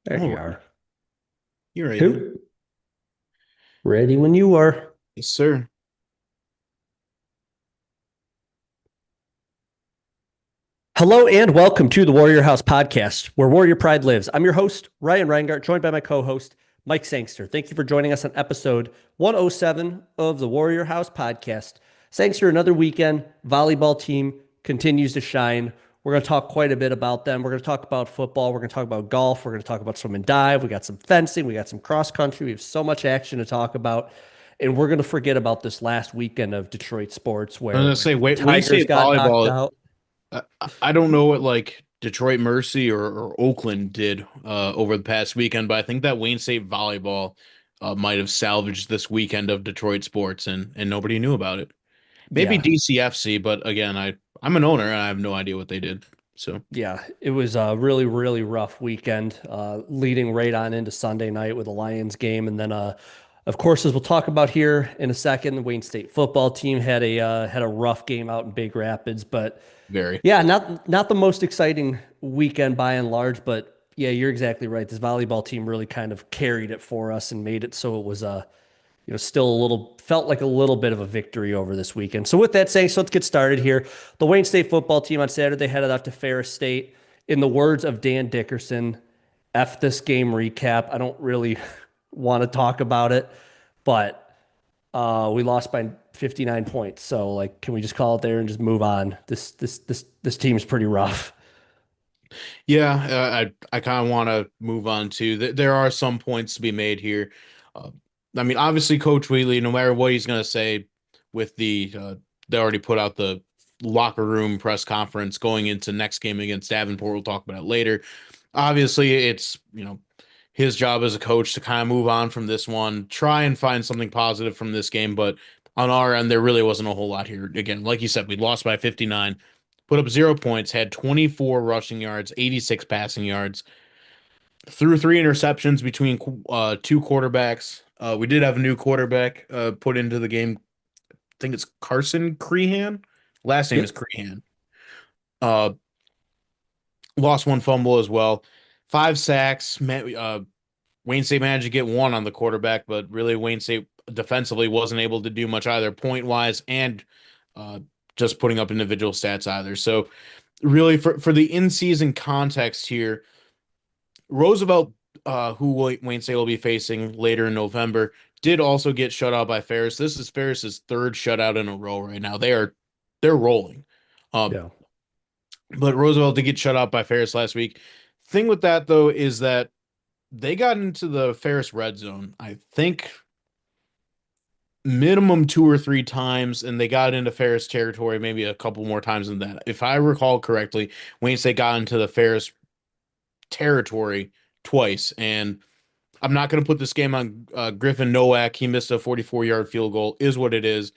There All you right. are. You're right then. Who? Ready when you are. Yes, sir. Hello and welcome to the Warrior House podcast, where Warrior Pride lives. I'm your host, Ryan Reingart, joined by my co host, Mike Sangster. Thank you for joining us on episode 107 of the Warrior House podcast. Sangster, another weekend. Volleyball team continues to shine. We're going to talk quite a bit about them. We're going to talk about football. We're going to talk about golf. We're going to talk about swim and dive. We got some fencing. We got some cross country. We have so much action to talk about. And we're going to forget about this last weekend of Detroit sports I was where gonna say, the wait, Wayne Tigers State got knocked volleyball. out. I don't know what like Detroit Mercy or Oakland did over the past weekend, but I think that Wayne State volleyball might have salvaged this weekend of Detroit sports, and nobody knew about it. Maybe Yeah, DCFC, but again, I'm an owner and I have no idea what they did. So yeah, it was a really, really rough weekend, leading right on into Sunday night with the Lions game, and then, of course, as we'll talk about here in a second, the Wayne State football team had a rough game out in Big Rapids, but very. yeah, not the most exciting weekend by and large, but yeah, you're exactly right. This volleyball team really kind of carried it for us and made it so it was still a little felt like a little bit of a victory over this weekend. So with that saying, so let's get started here. The Wayne State football team on Saturday headed out to Ferris State. In the words of Dan Dickerson, F this game recap. I don't really want to talk about it, but we lost by 59 points. So like, can we just call it there and just move on? This team's pretty rough. Yeah, I kind of want to move on to there are some points to be made here. Uh, I mean, obviously, Coach Wheatley, no matter what he's going to say, with they already put out the locker room press conference going into next game against Davenport. We'll talk about it later. Obviously, it's his job as a coach to kind of move on from this one, try and find something positive from this game, but on our end, there really wasn't a whole lot here. Again, like you said, we lost by 59, put up 0 points, had 24 rushing yards, 86 passing yards, threw three interceptions between two quarterbacks. We did have a new quarterback put into the game. I think it's Carson Crehan. Last name is Yep. Crehan. Uh, Lost one fumble as well. Five sacks. Wayne State managed to get one on the quarterback, but really Wayne State defensively wasn't able to do much either point wise and uh, just putting up individual stats either. So really for the in season context here, Roosevelt, who Wayne State will be facing later in November, did also get shut out by Ferris. This is Ferris's third shutout in a row right now. They're rolling. Um, Yeah. but Roosevelt did get shut out by Ferris last week. Thing with that though is that they got into the Ferris red zone, I think minimum two or three times, and they got into Ferris territory maybe a couple more times than that. If I recall correctly, Wayne State got into the Ferris territory twice, and I'm not going to put this game on Griffin Nowak. He missed a 44-yard field goal, is what it is.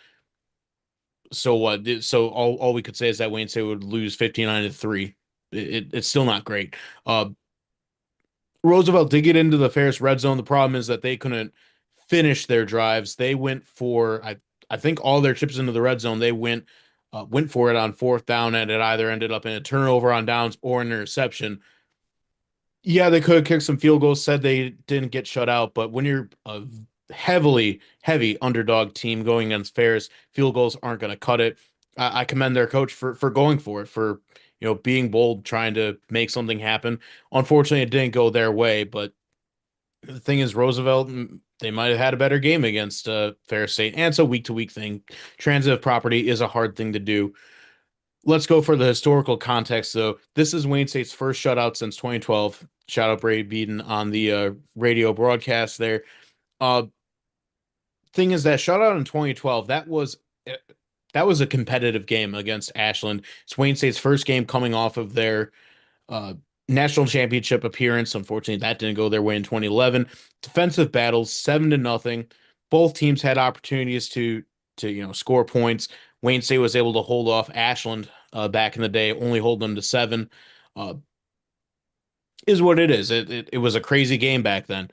So what? So all we could say is that Wayne State would lose 59-3. It's still not great. Uh, Roosevelt did get into the Ferris red zone. The problem is that they couldn't finish their drives. They went for I think all their chips into the red zone. They went for it on fourth down, and it either ended up in a turnover on downs or an interception. Yeah, they could have kicked some field goals. Said they didn't get shut out, but when you're a heavy underdog team going against Ferris, field goals aren't going to cut it. I commend their coach for going for it, for being bold, trying to make something happen. Unfortunately, it didn't go their way, but the thing is, Roosevelt, they might have had a better game against Ferris State, and it's a week to week thing. Transitive property is a hard thing to do. Let's go for the historical context, though. This is Wayne State's first shutout since 2012. Shout out Brady Beaton on the radio broadcast there. Uh, Thing is that shutout in 2012, that was a competitive game against Ashland. It's Wayne State's first game coming off of their uh, national championship appearance. Unfortunately, that didn't go their way in 2011. Defensive battles, 7-0. Both teams had opportunities to score points. Wayne State was able to hold off Ashland back in the day, only hold them to seven. Uh, is what it is. It was a crazy game back then.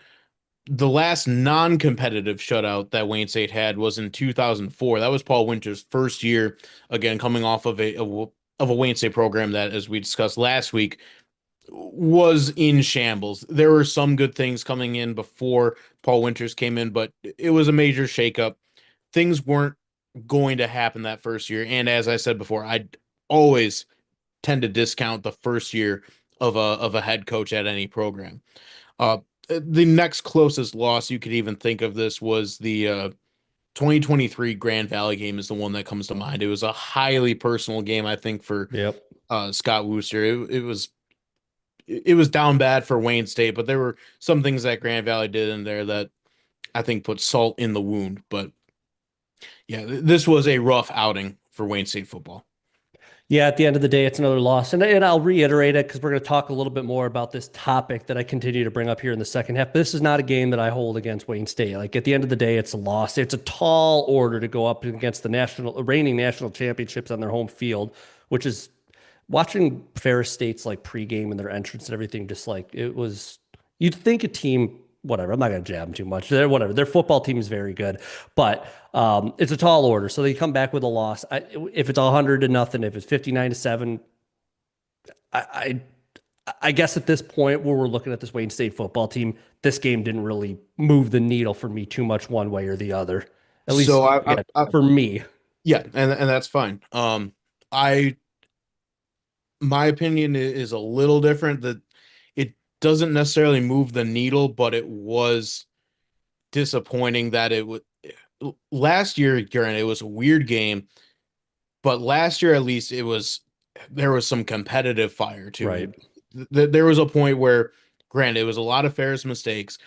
The last non-competitive shutout that Wayne State had was in 2004. That was Paul Winter's first year, again coming off of a Wayne State program that, as we discussed last week, was in shambles. There were some good things coming in before Paul Winters came in, but it was a major shakeup. Things weren't going to happen that first year. And as I said before, I always tend to discount the first year of a head coach at any program. Uh, the next closest loss you could even think of this was the 2023 Grand Valley game is the one that comes to mind. It was a highly personal game, I think, for Yep. Scott Wooster. It was down bad for Wayne State, but there were some things that Grand Valley did in there that I think put salt in the wound. But yeah, this was a rough outing for Wayne State football. Yeah, at the end of the day, it's another loss. And I'll reiterate it because we're going to talk a little bit more about this topic that I continue to bring up here in the second half. But this is not a game that I hold against Wayne State. Like at the end of the day, it's a loss. It's a tall order to go up against the reigning national championships on their home field, which is watching Ferris State's like pregame and their entrance and everything. Just like it was, you'd think a team, whatever. I'm not going to jab them too much. They're whatever. Their football team is very good, but it's a tall order. So they come back with a loss. If it's 100-0, if it's 59-7, I, I guess at this point where we're looking at this Wayne State football team, this game didn't really move the needle for me too much one way or the other. At So least again, for me. yeah, and that's fine. I my opinion is a little different. That it doesn't necessarily move the needle, but it was disappointing that it would last year. Granted, it was a weird game, but last year at least there was some competitive fire to Right. it. There was a point where, granted, it was a lot of Ferris mistakes,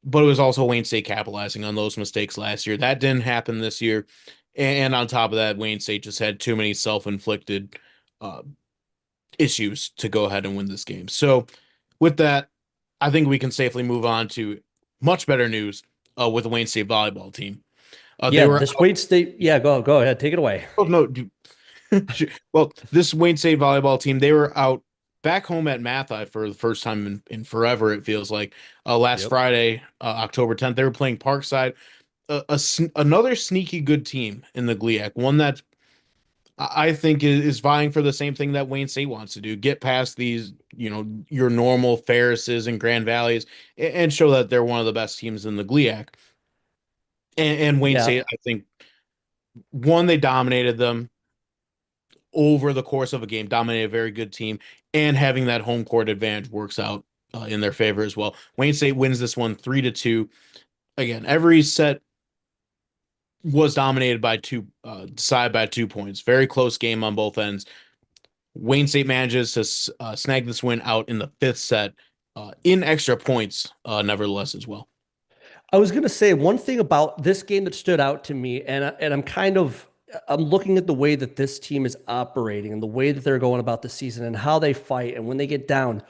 but it was also Wayne State capitalizing on those mistakes last year. That didn't happen this year, and on top of that, Wayne State just had too many self-inflicted uh, issues to go ahead and win this game. So, with that, I think we can safely move on to much better news with the Wayne State volleyball team. They Yeah, were this Wayne State. Yeah, go ahead, take it away. oh no, well, this Wayne State volleyball team, they were out back home at Mathi for the first time in forever, it feels like. Last Yep. Friday, October 10th, they were playing Parkside, another sneaky good team in the GLIAC, one that I think is vying for the same thing that Wayne State wants to do, get past these, your normal Ferrises and Grand Valleys and show that they're one of the best teams in the GLIAC. And Wayne Yeah. State, I think, one, they dominated them over the course of a game, dominate a very good team, and having that home court advantage works out in their favor as well. Wayne State wins this one 3-2. Again, every set was dominated by decided by 2 points. Very close game on both ends. Wayne State manages to snag this win out in the fifth set in extra points, nevertheless, as well. I was going to say one thing about this game that stood out to me, and I'm looking at the way that this team is operating and the way that they're going about the season and how they fight and when they get down.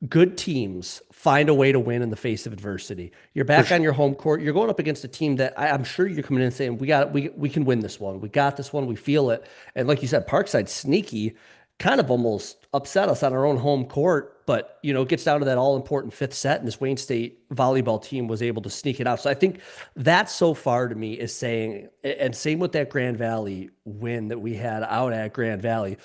Good teams find a way to win in the face of adversity. You're For back sure. on your home court. You're going up against a team that I'm sure you're coming in and saying, we can win this one. We got this one. We feel it. And like you said, Parkside sneaky, kind of almost upset us on our own home court. But it gets down to that all important fifth set, and this Wayne State volleyball team was able to sneak it out. So I think that so far to me is saying, and same with that Grand Valley win that we had out at Grand Valley,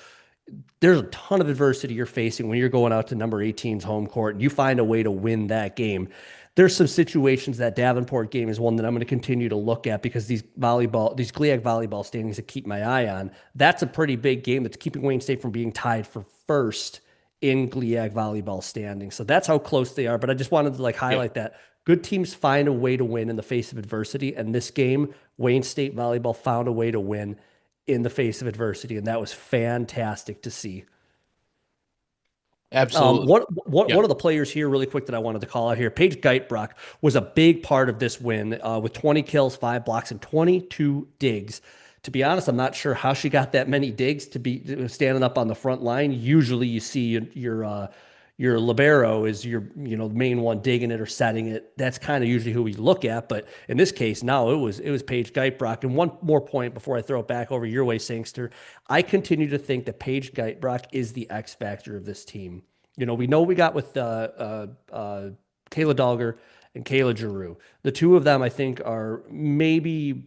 there's a ton of adversity you're facing when you're going out to number 18's home court and you find a way to win that game. There's some situations that Davenport game is one that I'm going to continue to look at because these GLIAC volleyball standings that keep my eye on, that's a pretty big game that's keeping Wayne State from being tied for first in GLIAC volleyball standings. So that's how close they are. But I just wanted to like Yeah, highlight that good teams find a way to win in the face of adversity. And this game, Wayne State volleyball found a way to win in the face of adversity, and that was fantastic to see. absolutely. One Yeah. of the players here, really quick, that I wanted to call out here, Paige Geitbrock, was a big part of this win with 20 kills, 5 blocks, and 22 digs. To be honest, I'm not sure how she got that many digs to be standing up on the front line. Usually, you see your libero is your main one digging it or setting it. That's kind of usually who we look at. But in this case, no, it was Paige Geitbrock. And one more point before I throw it back over your way, Sangster. I continue to think that Paige Geitbrock is the X factor of this team. We know we got with Kayla Dogger and Kayla Giroux. The two of them, I think, are maybe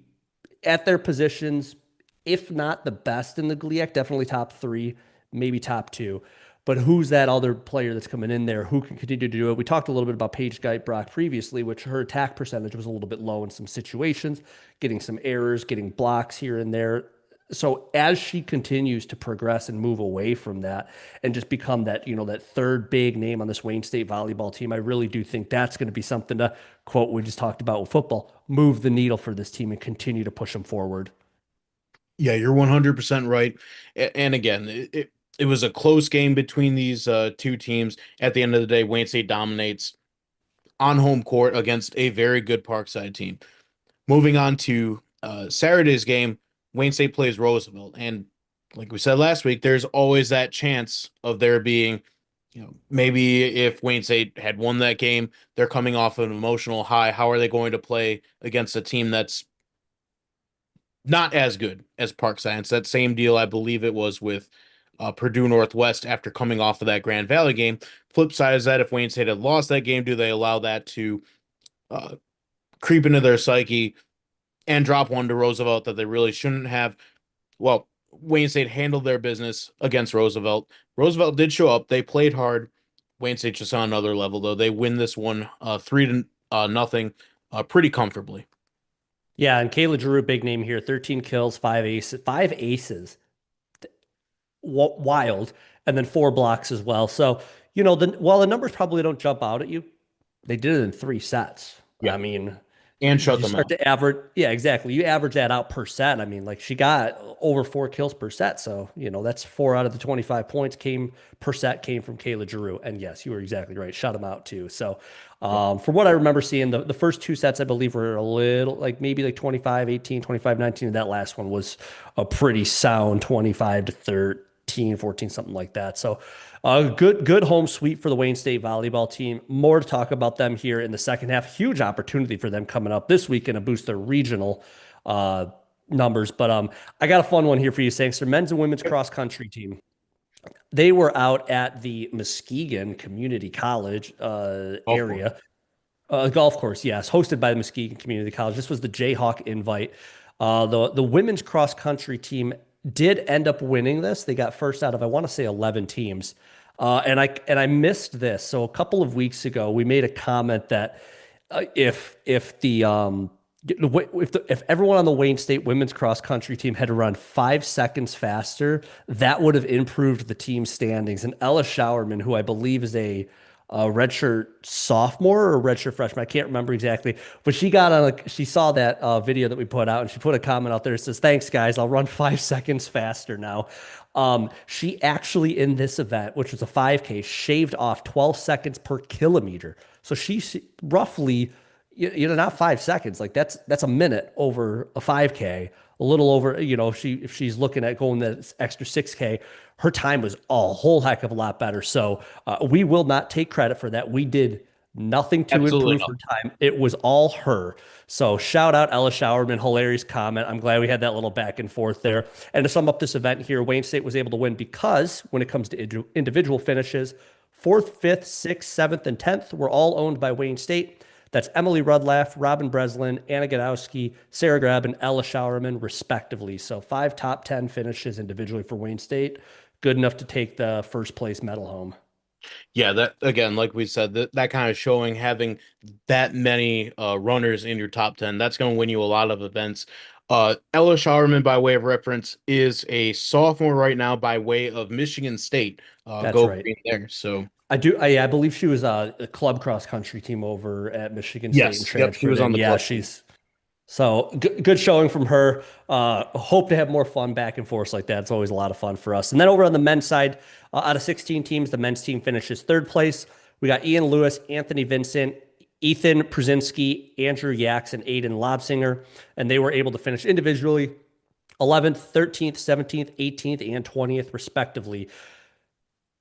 at their positions, if not the best in the GLIAC, definitely top three, maybe top two. but who's that other player that's coming in there who can continue to do it? We talked a little bit about Paige Brock previously, which her attack percentage was a little bit low in some situations, getting some errors, getting blocks here and there. So as she continues to progress and move away from that and just become that, that third big name on this Wayne State volleyball team, I really do think that's going to be something to quote we just talked about with football, move the needle for this team and continue to push them forward. Yeah, you're 100% right. And again, it was a close game between these two teams. At the end of the day, Wayne State dominates on home court against a very good Parkside team. Moving on to Saturday's game, Wayne State plays Roosevelt. And like we said last week, there's always that chance of there being, maybe if Wayne State had won that game, they're coming off an emotional high. How are they going to play against a team that's not as good as Parkside? It's that same deal, I believe it was with Purdue Northwest after coming off of that Grand Valley game. Flip side is that if Wayne State had lost that game, do they allow that to uh, creep into their psyche and drop one to Roosevelt that they really shouldn't have? Well, Wayne State handled their business against Roosevelt. Roosevelt did show up. They played hard. Wayne State just on another level, though. They win this one 3-0, pretty comfortably. Yeah, and Kayla Drew, big name here, 13 kills, five aces, wild, and then four blocks as well. So, while the numbers probably don't jump out at you, they did it in three sets. Yeah, I mean, and shut you them start out. to average, yeah, exactly. You average that out per set. I mean, like she got over 4 kills per set. So, that's 4 out of the 25 points came per set came from Kayla Giroux. And yes, you were exactly right. Shut them out too. So, from what I remember seeing, the first two sets, I believe, were a little like maybe like 25-18, 25-19. And that last one was a pretty sound 25-13, 14, something like that. So, good home sweep for the Wayne State volleyball team. More to talk about them here in the second half. Huge opportunity for them coming up this weekend to boost their regional uh, numbers. But I got a fun one here for you, Sangster. Men's and women's cross country team. They were out at the Muskegon Community College Golf course. area. Golf course, yes, hosted by the Muskegon Community College. This was the Jayhawk invite. The women's cross country team did end up winning this. They got first out of I want to say 11 teams, and I missed this. So a couple of weeks ago, we made a comment that if the if everyone on the Wayne State women's cross country team had run 5 seconds faster, that would have improved the team standings. And Ella Showerman, who I believe is a redshirt sophomore or redshirt freshman, I can't remember exactly, but she saw that video that we put out and she put a comment out there that says, "Thanks guys, I'll run 5 seconds faster now." She actually in this event, which was a 5K, shaved off 12 seconds per kilometer. So she's roughly not 5 seconds. Like that's a minute over a 5K, a little over, if she's looking at going that extra 6K, her time was a whole heck of a lot better. So we will not take credit for that. We did nothing to Absolutely improve not. her time. It was all her. So shout out Ella Showerman, hilarious comment. I'm glad we had that little back and forth there. And to sum up this event here, Wayne State was able to win because when it comes to individual finishes, fourth, fifth, sixth, seventh, and 10th were all owned by Wayne State. That's Emily Rudlaff, Robin Breslin, Anna Gadowski, Sarah Grab, and Ella Showerman, respectively. So 5 top 10 finishes individually for Wayne State. Good enough to take the first place medal home. Yeah, that again, like we said, that kind of showing having that many runners in your top 10, that's going to win you a lot of events. Ella Showerman, by way of reference, is a sophomore right now by way of Michigan State. That's Go right. Green there. So I believe she was a club cross country team over at Michigan State and yes, yep, she transferred was on in. the Yeah, club team. she's so good showing from her. Hope to have more fun back and forth like that. It's always a lot of fun for us. And then over on the men's side, out of 16 teams, the men's team finishes third place. We got Ian Lewis, Anthony Vincent, Ethan Przinski, Andrew Yaks, and Aiden Lobsinger. And they were able to finish individually 11th, 13th, 17th, 18th, and 20th, respectively.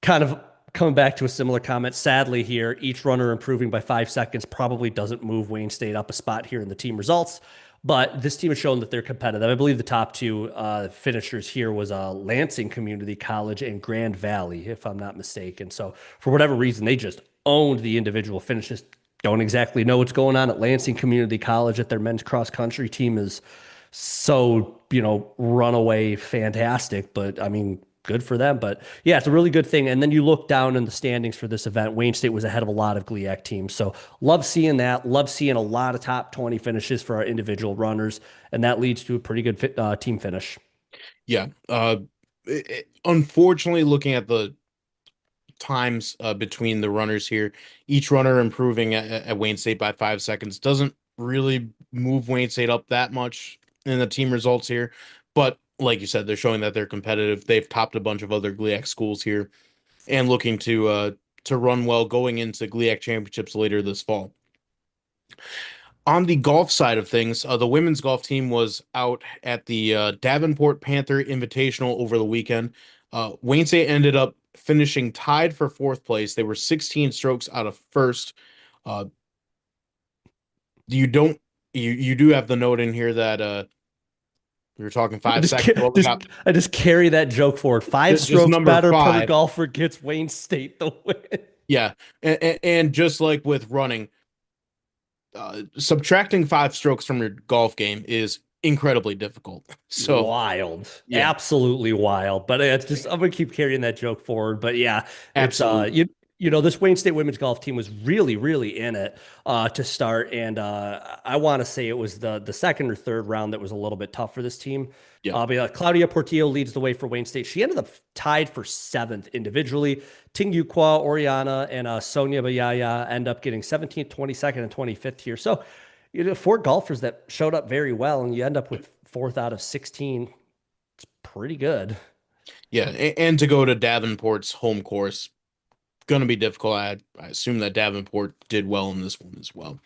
Kind of coming back to a similar comment, sadly here, each runner improving by 5 seconds probably doesn't move Wayne State up a spot here in the team results. But this team has shown that they're competitive. I believe the top two finishers here was Lansing Community College and Grand Valley, if I'm not mistaken. So for whatever reason, they just owned the individual finishes. Don't exactly know what's going on at Lansing Community College at their men's cross country team is so, runaway fantastic. But I mean, good for them. But yeah, it's a really good thing. And then you look down in the standings for this event. Wayne State was ahead of a lot of GLIAC teams. So love seeing that. Love seeing a lot of top 20 finishes for our individual runners. And that leads to a pretty good team finish. Yeah. Unfortunately, looking at the times between the runners here, each runner improving at Wayne State by 5 seconds doesn't really move Wayne State up that much in the team results here. But like you said, they're showing that they're competitive. They've topped a bunch of other GLIAC schools here and looking to run well going into GLIAC championships later this fall. On the golf side of things, the women's golf team was out at the Davenport Panther Invitational over the weekend. Wayne State ended up finishing tied for fourth place. They were 16 strokes out of first. Uh, you don't you do have the note in here that we were talking 5 seconds. Well, we got I just carry that joke forward. Five just strokes number better per five. golfer gets Wayne State the win. Yeah, and just like with running, subtracting 5 strokes from your golf game is incredibly difficult. So Wild, yeah, absolutely wild. But it's just I'm gonna keep carrying that joke forward. But yeah, it's absolutely. you know this Wayne State women's golf team was really in it to start, and I want to say it was the second or third round that was a little bit tough for this team. Yeah. But Claudia Portillo leads the way for Wayne State. She ended up tied for seventh individually. Tingyu Kwa, Oriana, and Sonia Bayaya end up getting 17th, 22nd, and 25th here. So you know, four golfers that showed up very well, and you end up with fourth out of 16. It's pretty good. Yeah, and to go to Davenport's home course, going to be difficult. I assume that Davenport did well in this one as well.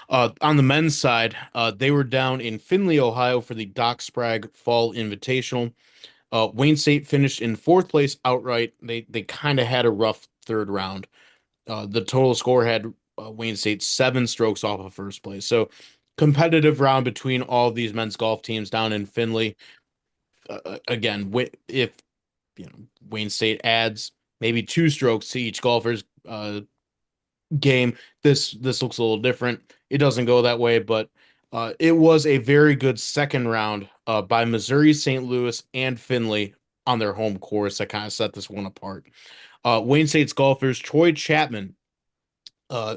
On the men's side, they were down in Findlay, Ohio for the Doc Sprague Fall Invitational. Wayne State finished in fourth place outright. They kind of had a rough third round. The total score had Wayne State 7 strokes off of first place. So competitive round between all of these men's golf teams down in Findlay. Again, if Wayne State adds maybe 2 strokes to each golfer's game, this looks a little different. It doesn't go that way, but it was a very good second round by Missouri, St. Louis, and Findlay on their home course that kind of set this one apart. Wayne State's golfers, Troy Chapman,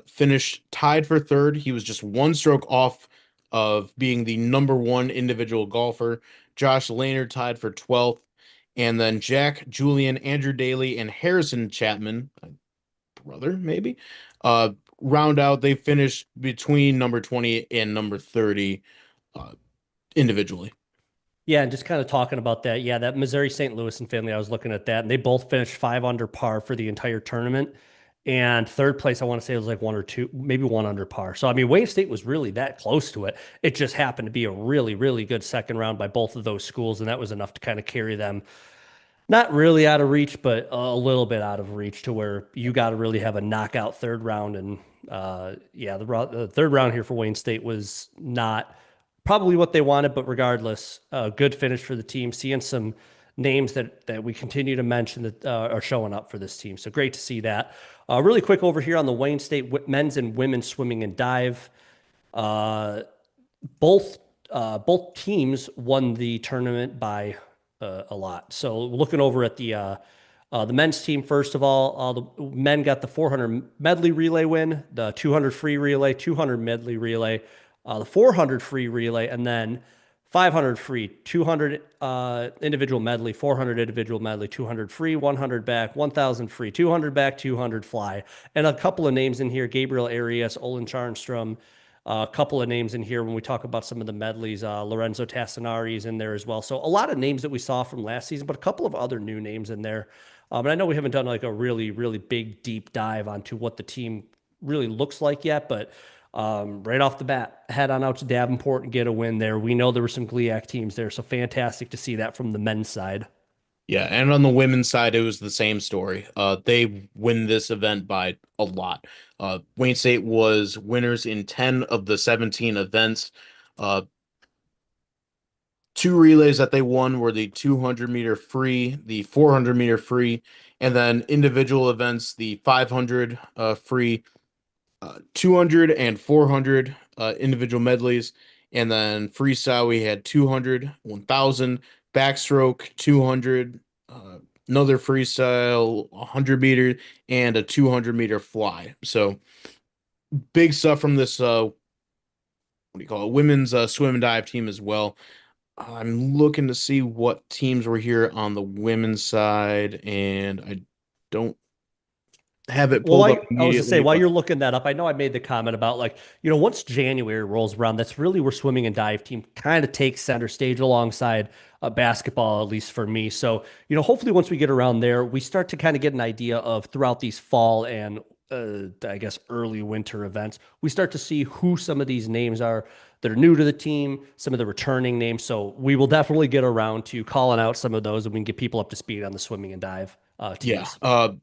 finished tied for third. He was just 1 stroke off of being the number one individual golfer. Josh Laner tied for 12th. And then Jack, Julian, Andrew Daly, and Harrison Chapman, brother, maybe, round out. They finished between number 20 and number 30 uh, individually. Yeah, and just kind of talking about that. Yeah, that Missouri St. Louis and family, I was looking at that, and they both finished five under par for the entire tournament. And third place, I want to say it was like one or two, maybe one under par. So, I mean, Wayne State was really that close to it. It just happened to be a really good second round by both of those schools. And that was enough to kind of carry them not really out of reach, but a little bit out of reach to where you got to really have a knockout third round. And yeah, the third round here for Wayne State was not probably what they wanted, but regardless, good finish for the team. Seeing some names that we continue to mention that are showing up for this team. So great to see that. Really quick over here on the Wayne State men's and women's swimming and dive. Uh, both teams won the tournament by a lot. So looking over at the men's team, first of all, the men got the 400 medley relay win, the 200 free relay, 200 medley relay, the 400 free relay, and then 500 free, 200 individual medley, 400 individual medley, 200 free, 100 back, 1,000 free, 200 back, 200 fly, and a couple of names in here: Gabriel Arias, Olin Charnstrom. A couple of names in here when we talk about some of the medleys. Lorenzo Tassinari is in there as well. So a lot of names that we saw from last season, but a couple of other new names in there. And I know we haven't done like a really big deep dive onto what the team really looks like yet, but right off the bat, head on out to Davenport and get a win there. We know there were some GLIAC teams there, so fantastic to see that from the men's side. Yeah, and on the women's side, it was the same story. They win this event by a lot. Wayne State was winners in 10 of the 17 events. Uh, Two relays that they won were the 200-meter free, the 400-meter free, and then individual events, the 500 free, 200 and 400 individual medleys, and then freestyle we had 200, 1,000, backstroke 200, another freestyle, 100 meter, and a 200-meter fly. So big stuff from this what do you call it? Women's swim and dive team as well. I'm looking to see what teams were here on the women's side, and I don't have it Well, pulled up I was to say, immediately, while but you're looking that up, I know I made the comment about like, once January rolls around, that's really where swimming and dive team kind of takes center stage alongside basketball, at least for me. So, hopefully once we get around there, we start to kind of get an idea of throughout these fall and I guess early winter events, we start to see who some of these names are that are new to the team, some of the returning names. So we will definitely get around to calling out some of those and we can get people up to speed on the swimming and dive yeah. teams.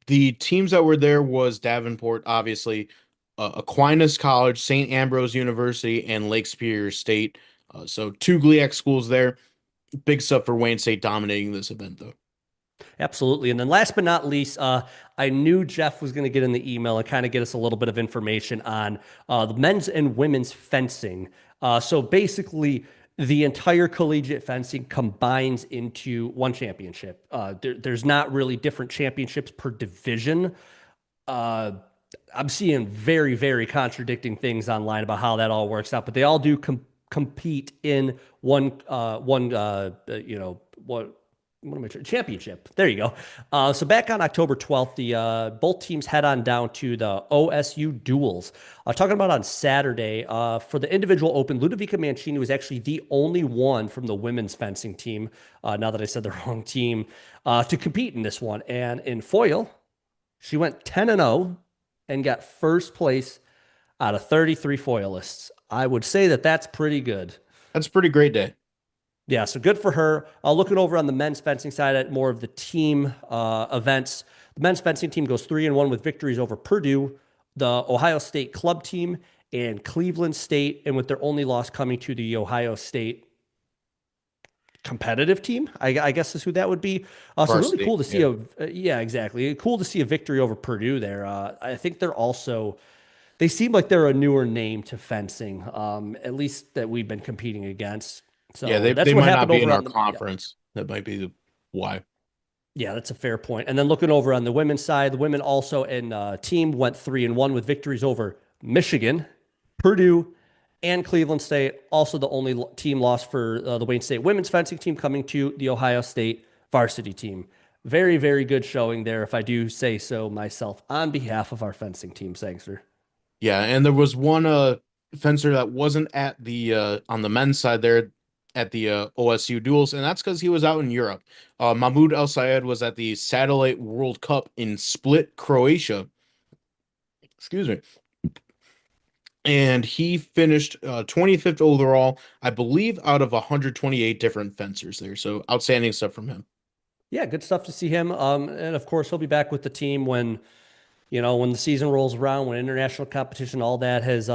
The teams that were there was Davenport, obviously, Aquinas College, St. Ambrose University, and Lake Superior State. So two GLIAC schools there. Big stuff for Wayne State dominating this event, though. Absolutely. And then last but not least, I knew Jeff was going to get in the email and kind of get us a little bit of information on the men's and women's fencing. So basically, the entire collegiate fencing combines into one championship. There's not really different championships per division. Uh, I'm seeing very, very contradicting things online about how that all works out, but they all do compete in what am I trying? Championship. There you go. So back on October 12th, the both teams head on down to the OSU duels. Talking about on Saturday for the individual open, Ludovica Mancini was actually the only one from the women's fencing team. Now that I said the wrong team, to compete in this one, and in foil, she went 10-0 and got first place out of 33 foilists. I would say that that's pretty good. That's a pretty great day. Yeah, so good for her. Looking over on the men's fencing side at more of the team events, the men's fencing team goes 3-1 with victories over Purdue, the Ohio State club team, and Cleveland State, and with their only loss coming to the Ohio State competitive team, I guess is who that would be. So really Varsity. cool to see Yeah. yeah, exactly. Cool to see a victory over Purdue there. I think they seem like they're a newer name to fencing, at least that we've been competing against. Yeah, So they that's what might not happened be in over our on the, yeah. conference. That might be why. Yeah, that's a fair point. And then looking over on the women's side, the women also in team went 3-1 with victories over Michigan, Purdue, and Cleveland State. Also, the only team loss for the Wayne State women's fencing team coming to the Ohio State varsity team. Very, very good showing there, if I do say so myself, on behalf of our fencing team, Sangster. Yeah, and there was one fencer that wasn't at the on the men's side there at the OSU duels, and that's because he was out in Europe. Mahmoud El Sayed was at the Satellite World Cup in Split, Croatia. Excuse me. And he finished 25th overall, I believe, out of 128 different fencers there. So outstanding stuff from him. Yeah, good stuff to see him. And of course, he'll be back with the team when when the season rolls around, when international competition, all that has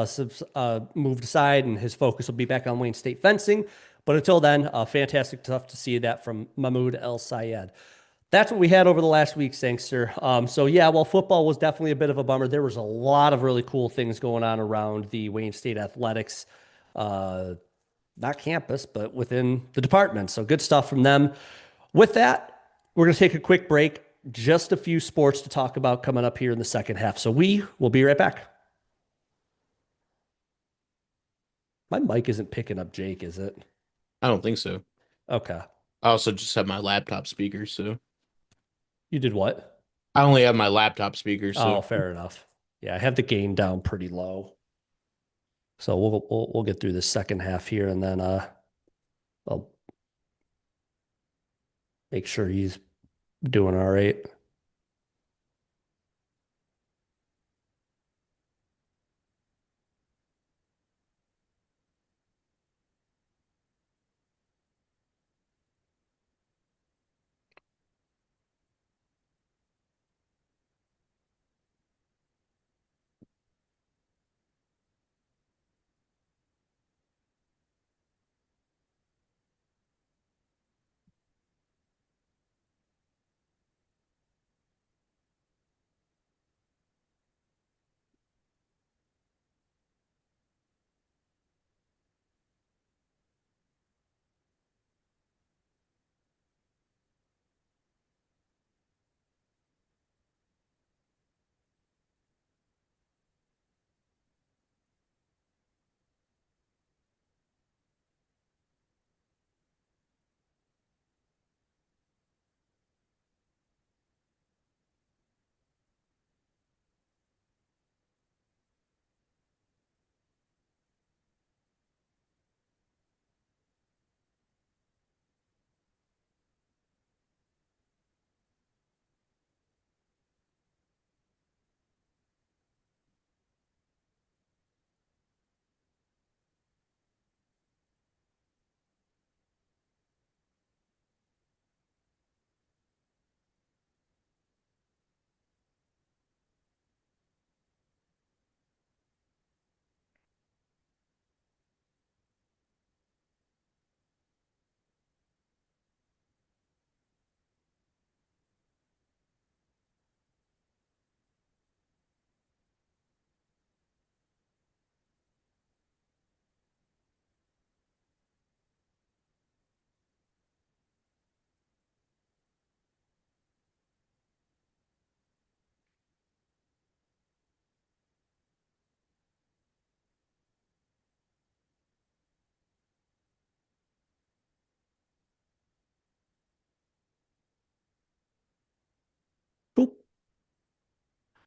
moved aside, and his focus will be back on Wayne State fencing. But until then, fantastic stuff to see that from Mahmoud El Sayed. That's what we had over the last week, Sangster. So yeah, while football was definitely a bit of a bummer, there was a lot of really cool things going on around the Wayne State athletics, uh, not campus, but within the department. So good stuff from them. With that, we're going to take a quick break. Just a few sports to talk about coming up here in the second half. So we will be right back. My mic isn't picking up Jake, is it? I don't think so. Okay. I also just have my laptop speakers, so You did what? I only have my laptop speakers, so Oh, fair enough. Yeah, I have the gain down pretty low. So we'll get through the second half here and then I'll make sure he's doing all right.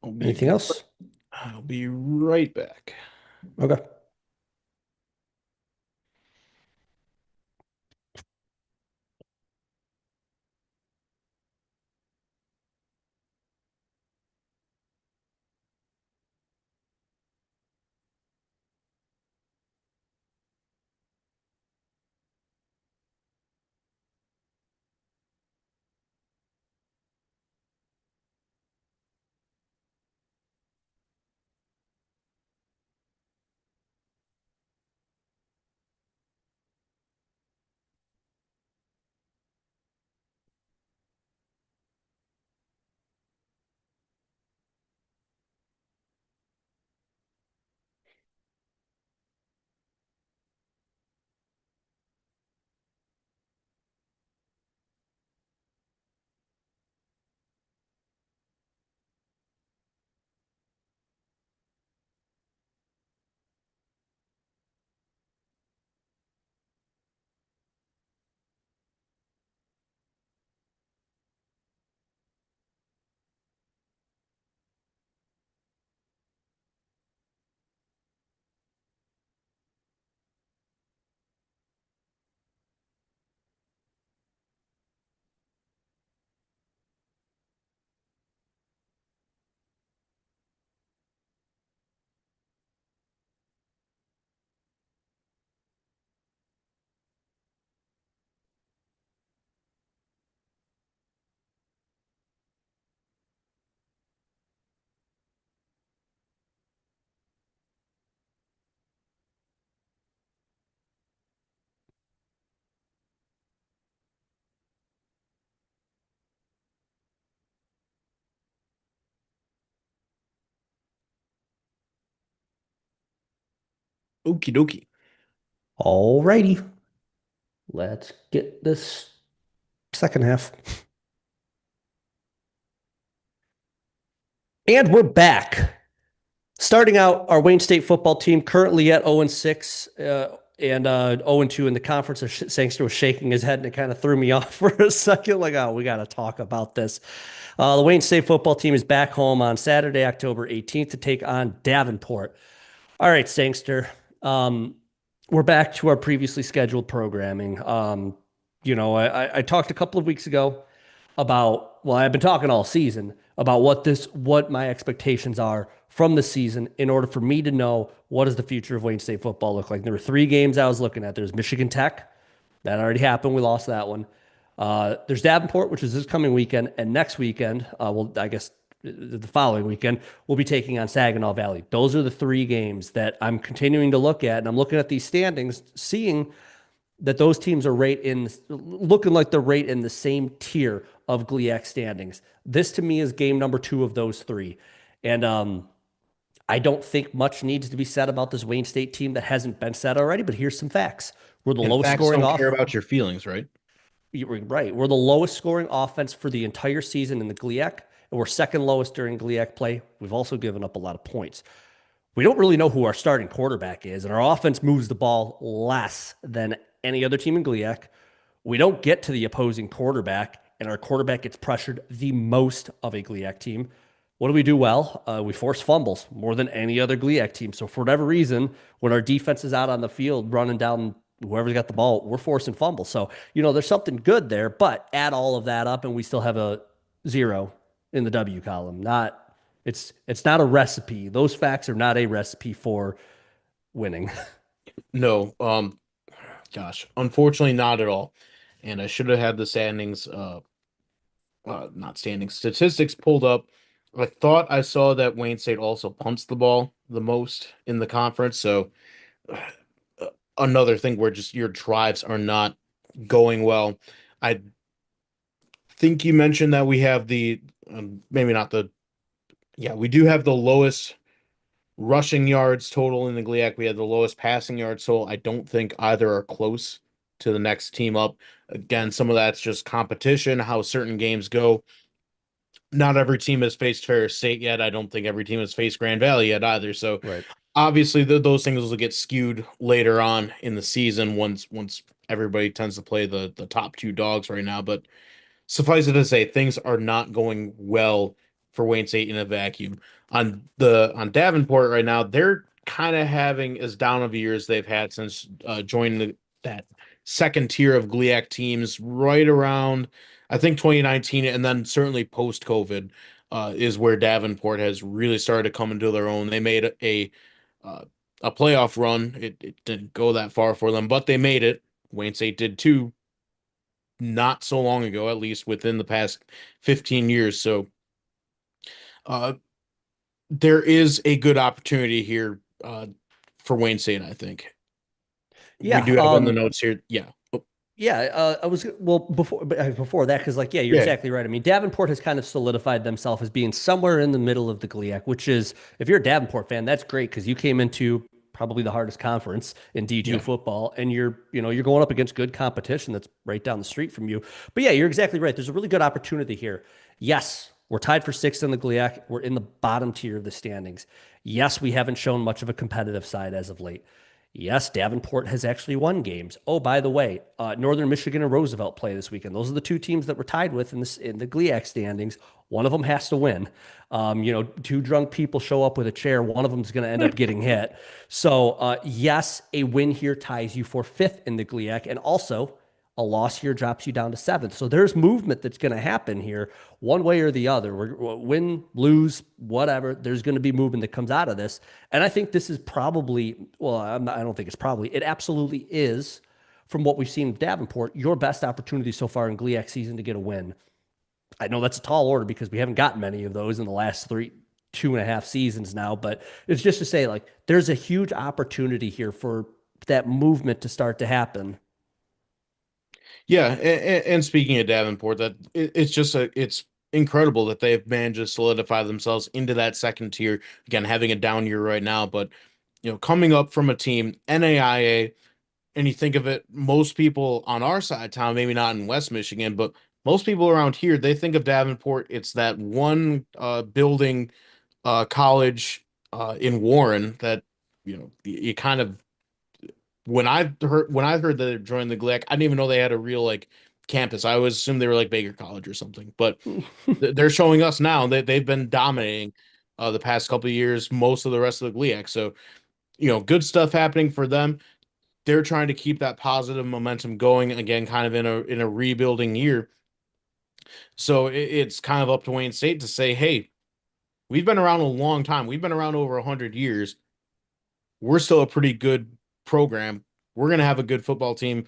I'll be Anything else? I'll be right back. Okay. Okie dokie. All righty. Let's get this second half. And we're back. Starting out, our Wayne State football team currently at 0-6 and 0-2 in the conference. Sangster was shaking his head and it kind of threw me off for a second. Like, oh, we got to talk about this. The Wayne State football team is back home on Saturday, October 18th to take on Davenport. All right, Sangster. We're back to our previously scheduled programming. I talked a couple of weeks ago about, well, I've been talking all season about what my expectations are from the season in order for me to know what does the future of Wayne State football look like. There were three games I was looking at. There's Michigan Tech. That already happened. We lost that one. There's Davenport, which is this coming weekend, and next weekend, I guess the following weekend, we'll be taking on Saginaw Valley. Those are the three games that I'm continuing to look at, and I'm looking at these standings, seeing that those teams are looking like they're right in the same tier of GLIAC standings. This to me is game number two of those three. And I don't think much needs to be said about this Wayne State team that hasn't been said already, but here's some facts. We're the And lowest facts scoring don't care off. about your feelings, right? Right. We're the lowest scoring offense for the entire season in the GLIAC, and we're second lowest during GLIAC play. We've also given up a lot of points. We don't really know who our starting quarterback is, and our offense moves the ball less than any other team in GLIAC. We don't get to the opposing quarterback, and our quarterback gets pressured the most of a GLIAC team. What do we do well? We force fumbles more than any other GLIAC team. So for whatever reason, when our defense is out on the field running down whoever's got the ball, we're forcing fumbles. So, there's something good there, but add all of that up and we still have a zero in the W column. It's not a recipe. Those facts are not a recipe for winning. No, gosh, unfortunately not at all. And I should have had the standings, not standings, statistics pulled up. I thought I saw that Wayne State also punts the ball the most in the conference. So another thing where just your drives are not going well. I think you mentioned that we have maybe not yeah, we do have the lowest rushing yards total in the GLIAC. We had the lowest passing yards total. I don't think either are close to the next team up. Again, some of that's just competition, how certain games go. Not every team has faced Ferris State yet. I don't think every team has faced Grand Valley yet either. So Right. obviously those things will get skewed later on in the season once everybody tends to play the top two dogs right now. But suffice it to say, things are not going well for Wayne State in a vacuum. On Davenport right now, they're kind of having as down of a year as they've had since joining that second tier of GLIAC teams right around I think 2019, and then certainly post COVID is where Davenport has really started to come into their own. They made uh, a playoff run. It didn't go that far for them, but they made it. Wayne State did too, not so long ago, at least within the past 15 years. So uh, there is a good opportunity here for Wayne State, I think. We Yeah. do have on the notes here. Yeah. Oh, Yeah, I was well before that because like you're yeah. exactly right. I mean, Davenport has kind of solidified themselves as being somewhere in the middle of the GLIAC, which is if you're a Davenport fan, that's great because you came into probably the hardest conference in D2 Yeah. football, and you're going up against good competition that's right down the street from you. But yeah, you're exactly right. There's a really good opportunity here. Yes, we're tied for sixth in the GLIAC. We're in the bottom tier of the standings. Yes, we haven't shown much of a competitive side as of late. Yes, Davenport has actually won games. Oh, by the way, Northern Michigan and Roosevelt play this weekend. Those are the two teams that we're tied with in the GLIAC standings. One of them has to win. Two drunk people show up with a chair. One of them is going to end up getting hit. So, yes, a win here ties you for fifth in the GLIAC, and also a loss here drops you down to seventh. So there's movement that's going to happen here, one way or the other. Win, lose, whatever. There's going to be movement that comes out of this, and I think this is probably, well, I don't think it's probably, it absolutely is, from what we've seen with Davenport, your best opportunity so far in GLIAC season to get a win. I know that's a tall order because we haven't gotten many of those in the last 2.5 seasons now, but it's just to say, like, there's a huge opportunity here for that movement to start to happen. Yeah, and speaking of Davenport, it's incredible that they've managed to solidify themselves into that second tier. Again, having a down year right now, but coming up from a team NAIA, and you think of it, most people on our side of town, maybe not in West Michigan, but most people around here, they think of Davenport. It's that one building college in Warren that you kind of when I heard that they joined the GLIAC, I didn't even know they had a real like campus. I always assumed they were like Baker College or something. But they're showing us now that they've been dominating the past couple of years, most of the rest of the GLIAC. So good stuff happening for them. They're trying to keep that positive momentum going again, kind of in a rebuilding year. So it's kind of up to Wayne State to say, hey, we've been around a long time. We've been around over 100 years. We're still a pretty good program. We're going to have a good football team.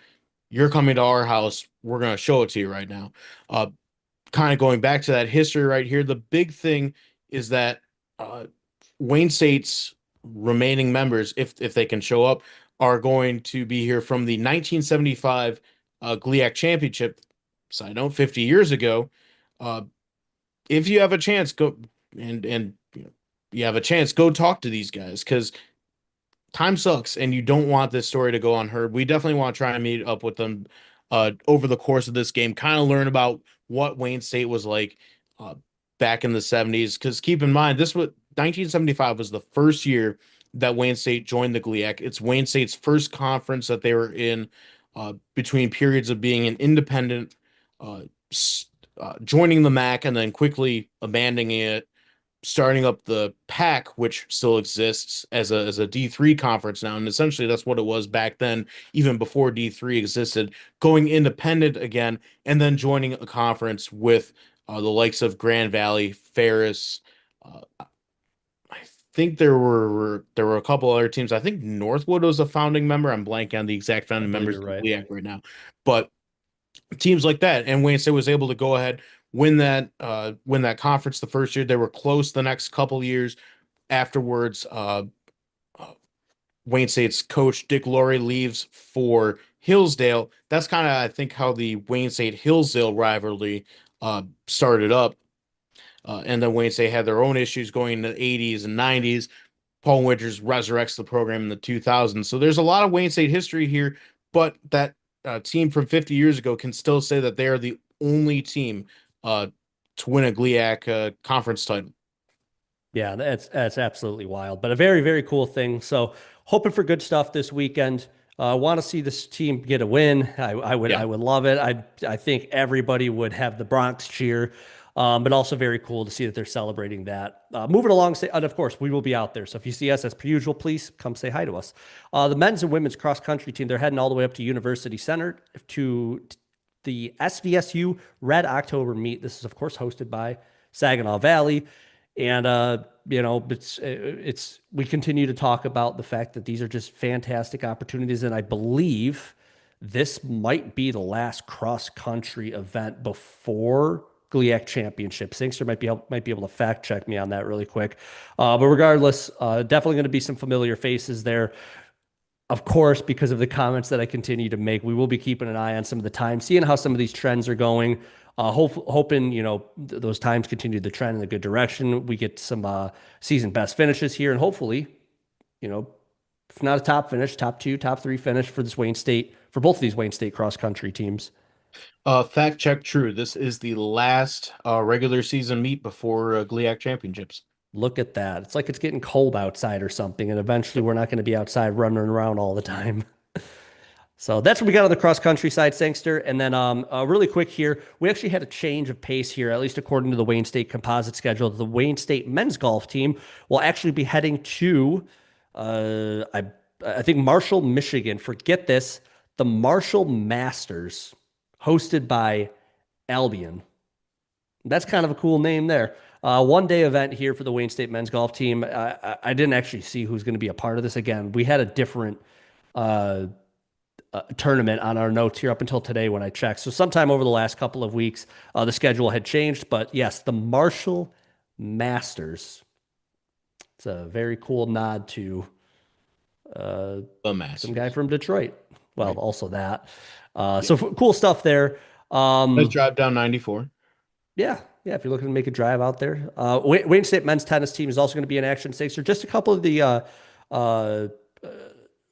You're coming to our house. We're going to show it to you right now. Uh, Kind of going back to that history right here, the big thing is that uh, Wayne State's remaining members, if they can show up, are going to be here from the 1975 GLIAC Championship. Side note, 50 years ago. Uh, if you have a chance, go and you have a chance, go talk to these guys because time sucks and you don't want this story to go unheard. We definitely want to try and meet up with them over the course of this game, kind of learn about what Wayne State was like uh, back in the 70s. Because keep in mind, this was 1975 was the first year that Wayne State joined the GLIAC. It's Wayne State's first conference that they were in between periods of being an independent, uh, joining the MAC, and then quickly abandoning it, starting up the PAC, which still exists as a D3 conference now, and essentially that's what it was back then, even before D3 existed. Going independent again, and then joining a conference with the likes of Grand Valley, Ferris. I think there were a couple other teams. I think Northwood was a founding member. I'm blanking on the exact I founding believe members you're of the right. GLIAC right now, but teams like that. And Wayne State was able to go ahead win that conference the first year. They were close the next couple years. Afterwards, uh, Wayne State's coach Dick Laurie leaves for Hillsdale. That's kind of I think how the Wayne State Hillsdale rivalry started up. And then Wayne State had their own issues going in the 80s and 90s. Paul Winters resurrects the program in the 2000s. So there's a lot of Wayne State history here, but that team from 50 years ago can still say that they are the only team uh, to win a GLIAC conference title. Yeah, that's absolutely wild, but a very, very cool thing. So hoping for good stuff this weekend. Want to see this team get a win. I would Yeah. I would love it. I think everybody would have the Bronx cheer. But also very cool to see that they're celebrating that. Moving along, and of course, we will be out there. So if you see us as per usual, please come say hi to us. The men's and women's cross country team, they're heading all the way up to University Center to the SVSU Red October meet. This is, of course, hosted by Saginaw Valley. And it's we continue to talk about the fact that these are just fantastic opportunities, and I believe this might be the last cross country event before GLIAC Championship. Singster might be able to fact check me on that really quick, but regardless, definitely going to be some familiar faces there. Of course, because of the comments that I continue to make, we will be keeping an eye on some of the time, seeing how some of these trends are going. Hoping those times continue the trend in the good direction. We get some season best finishes here, and hopefully, if not a top finish, top two, top three finish for this Wayne State for both of these Wayne State cross country teams. Fact check true. This is the last regular season meet before GLIAC championships. Look at that. It's like it's getting cold outside or something, and eventually we're not going to be outside running around all the time. So that's what we got on the cross country side, Sangster. And then really quick here, we actually had a change of pace here, at least according to the Wayne State composite schedule. The Wayne State men's golf team will actually be heading to, I think, Marshall, Michigan. Forget this, the Marshall Masters, hosted by Albion. That's kind of a cool name there. One day event here for the Wayne State men's golf team. I didn't actually see who's going to be a part of this. Again, we had a different tournament on our notes here up until today when I checked. So sometime over the last couple of weeks, the schedule had changed. But yes, the Marshall Masters. It's a very cool nod to The Masters. some guy from Detroit. Well, Right. also that. So cool stuff there. Let's drive down 94. Yeah, yeah. If you're looking to make a drive out there, Wayne State men's tennis team is also going to be in action. Stakes are just a couple of the uh,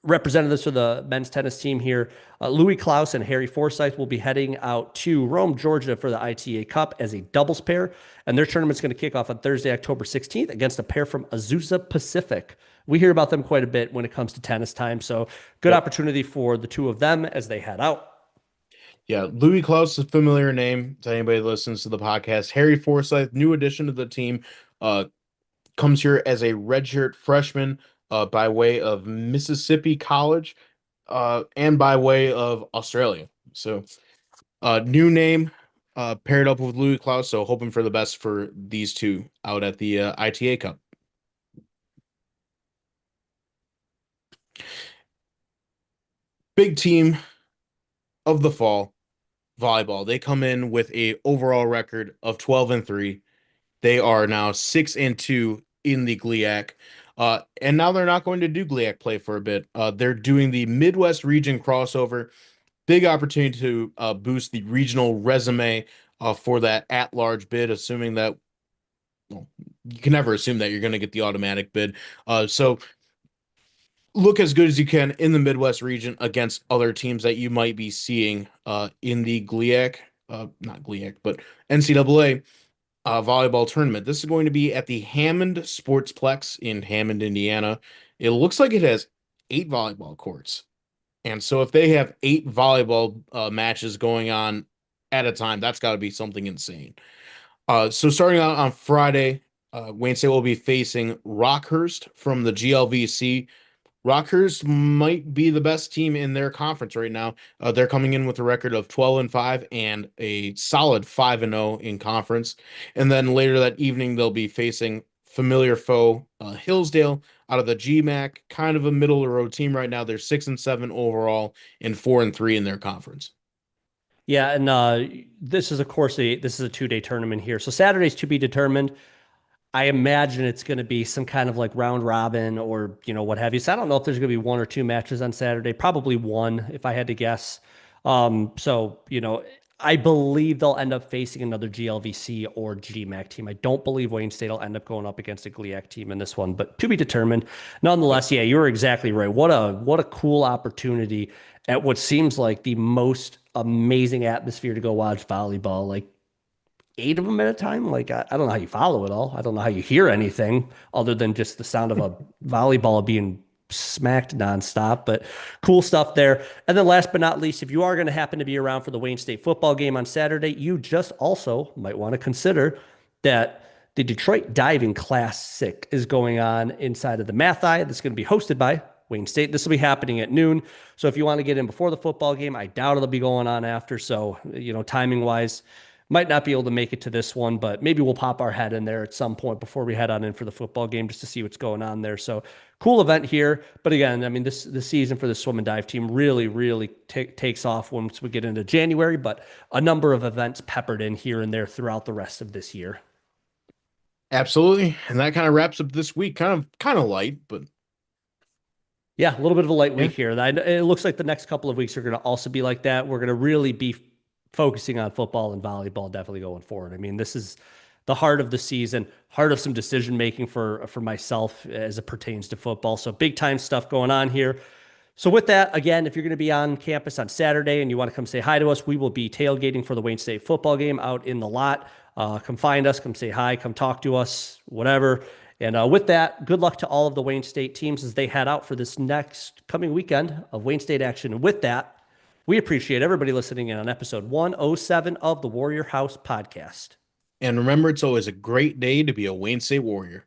representatives for the men's tennis team here. Louis Klaus and Harry Forsyth will be heading out to Rome, Georgia for the ITA Cup as a doubles pair. And their tournament's going to kick off on Thursday, October 16th against a pair from Azusa Pacific. We hear about them quite a bit when it comes to tennis time. So good opportunity for the two of them as they head out. Yeah, Louis Klaus is a familiar name to anybody that listens to the podcast. Harry Forsyth, new addition to the team, comes here as a redshirt freshman by way of Mississippi College and by way of Australia. So, new name paired up with Louis Klaus. So, hoping for the best for these two out at the ITA Cup. Big team of the fall, volleyball. They come in with a overall record of 12-3. They are now 6-2 in the GLIAC. And now they're not going to do GLIAC play for a bit. They're doing the Midwest region crossover. Big opportunity to boost the regional resume for that at-large bid, assuming that, well, you can never assume that you're going to get the automatic bid. So look as good as you can in the Midwest region against other teams that you might be seeing in the GLIAC, not GLIAC, but NCAA volleyball tournament. This is going to be at the Hammond Sportsplex in Hammond, Indiana. It looks like it has 8 volleyball courts. And so if they have 8 volleyball matches going on at a time, that's got to be something insane. So starting out on Friday, Wayne State will be facing Rockhurst from the GLVC. Rockhurst might be the best team in their conference right now. They're coming in with a record of 12-5 and a solid 5-0 in conference. And then later that evening, they'll be facing familiar foe Hillsdale out of the GMAC, kind of a middle of the road team right now. They're 6-7 overall and 4-3 in their conference. Yeah, and this is, of course, this is a 2-day tournament here. So Saturday's to be determined. I imagine it's going to be some kind of like round robin or, what have you. So I don't know if there's going to be 1 or 2 matches on Saturday. Probably 1, if I had to guess. So, I believe they'll end up facing another GLVC or GMAC team. I don't believe Wayne State will end up going up against a GLIAC team in this one, but to be determined. Nonetheless, yeah, you're exactly right. What a cool opportunity at what seems like the most amazing atmosphere to go watch volleyball. Like, 8 of them at a time. Like, I don't know how you follow it all. I don't know how you hear anything other than just the sound of a volleyball being smacked nonstop, but cool stuff there. And then last but not least, if you are going to happen to be around for the Wayne State football game on Saturday, you just also might want to consider that the Detroit Diving Classic is going on inside of the Mathi. That's going to be hosted by Wayne State. This will be happening at noon. So if you want to get in before the football game, I doubt it'll be going on after. So, timing wise, might not be able to make it to this one, but maybe we'll pop our head in there at some point before we head on in for the football game just to see what's going on there. So cool event here. But again, I mean, the season for the swim and dive team really takes off once we get into January, but a number of events peppered in here and there throughout the rest of this year. Absolutely. And that kind of wraps up this week. Kind of light, but Yeah, a little bit of a light yeah. week here. It looks like the next couple of weeks are going to also be like that. We're going to really be focusing on football and volleyball definitely going forward. I mean, this is the heart of the season, heart of some decision making for myself as it pertains to football. So big time stuff going on here. So with that, again, if you're going to be on campus on Saturday and you want to come say hi to us, we will be tailgating for the Wayne State football game out in the lot. Come find us, come say hi, come talk to us, whatever. And with that, good luck to all of the Wayne State teams as they head out for this next coming weekend of Wayne State action. And with that, we appreciate everybody listening in on episode 107 of the Warrior House podcast. And remember, it's always a great day to be a Wayne State Warrior.